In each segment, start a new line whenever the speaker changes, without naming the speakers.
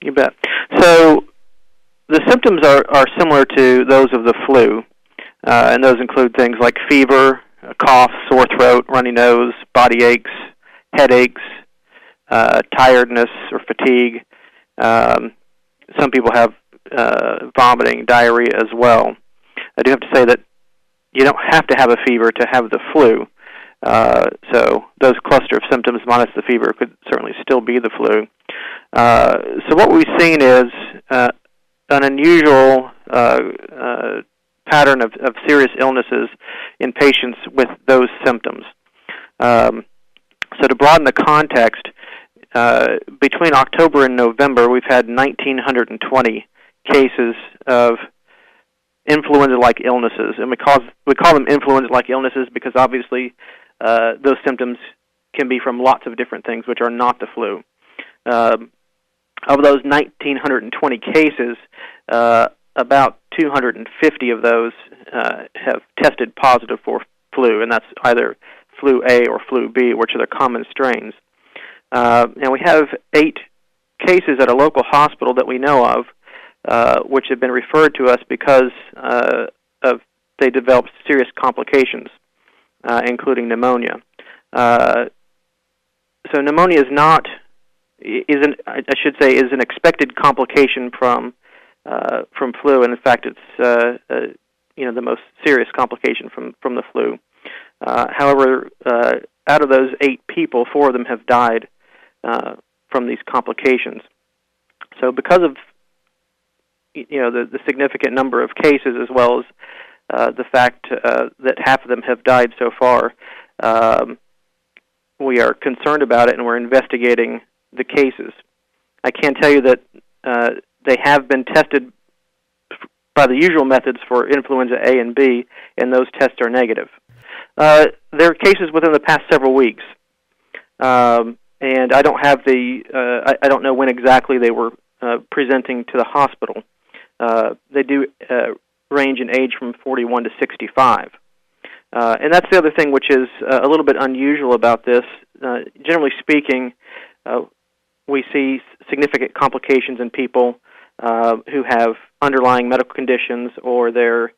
You bet. So the symptoms are similar to those of the flu, and those include things like fever, cough, sore throat, runny nose, body aches, headaches, tiredness or fatigue. Some people have vomiting, diarrhea as well. I do have to say that you don't have to have a fever to have the flu. So those cluster of symptoms minus the fever could certainly still be the flu. So what we've seen is an unusual pattern of serious illnesses in patients with those symptoms. So to broaden the context, between October and November, we've had 1,920 cases of influenza-like illnesses, and we call them influenza-like illnesses because obviously those symptoms can be from lots of different things, which are not the flu. Of those 1,920 cases, about 250 of those have tested positive for flu, and that's either flu A or flu B, which are the common strains. And we have 8 cases at a local hospital that we know of, which have been referred to us because they developed serious complications, including pneumonia. So pneumonia is an expected complication from flu, and in fact, it's the most serious complication from the flu. However, out of those 8 people, 4 of them have died from these complications. So, because of the significant number of cases, as well as the fact that half of them have died so far, we are concerned about it, and we're investigating the cases. I can tell you that they have been tested by the usual methods for influenza A and B, and those tests are negative. There are cases within the past several weeks, and I don't have I don't know when exactly they were presenting to the hospital. They do range in age from 41 to 65. And that's the other thing which is a little bit unusual about this. Generally speaking, we see significant complications in people who have underlying medical conditions or their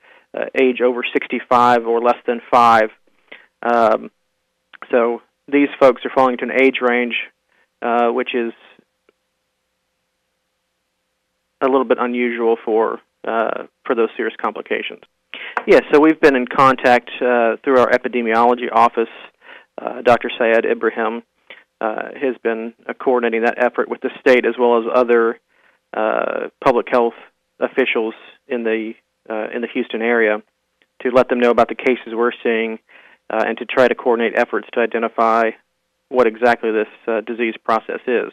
age over 65 or less than 5. So these folks are falling into an age range which is a little bit unusual for those serious complications. Yes, so we've been in contact through our epidemiology office. Dr. Syed Ibrahim has been coordinating that effort with the state as well as other public health officials in the Houston area to let them know about the cases we're seeing and to try to coordinate efforts to identify what exactly this disease process is.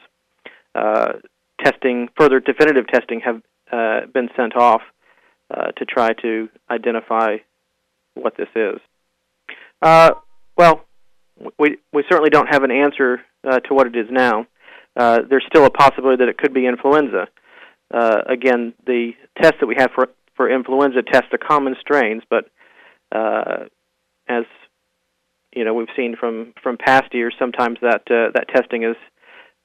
Further definitive testing have been sent off to try to identify what this is. Well, we certainly don't have an answer to what it is now. There's still a possibility that it could be influenza. Again, the tests that we have for influenza test the common strains, but as we've seen from past years, sometimes that testing is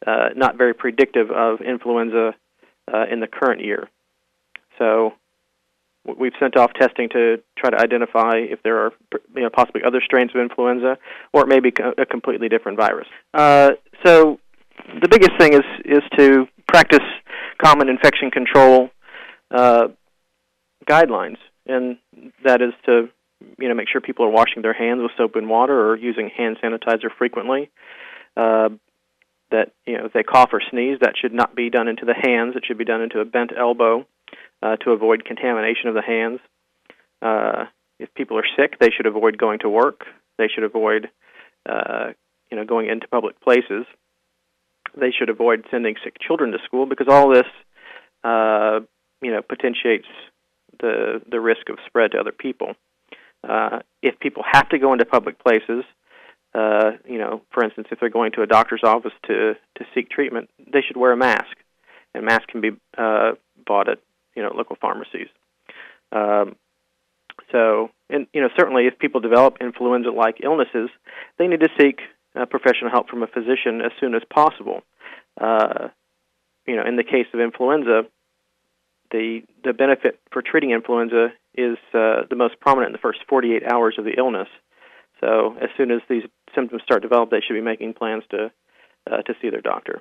not very predictive of influenza in the current year. So we've sent off testing to try to identify if there are possibly other strains of influenza, or it may be a completely different virus. So the biggest thing is to practice common infection control guidelines, and that is to make sure people are washing their hands with soap and water or using hand sanitizer frequently. That if they cough or sneeze, that should not be done into the hands. It should be done into a bent elbow to avoid contamination of the hands. If people are sick, they should avoid going to work. They should avoid going into public places. They should avoid sending sick children to school because all this potentiates the risk of spread to other people. If people have to go into public places, for instance, if they're going to a doctor's office to seek treatment, they should wear a mask, and masks can be bought at local pharmacies. Certainly, if people develop influenza-like illnesses, they need to seek professional help from a physician as soon as possible. in the case of influenza, the benefit for treating influenza is the most prominent in the first 48 hours of the illness. So as soon as these symptoms start to develop, they should be making plans to see their doctor.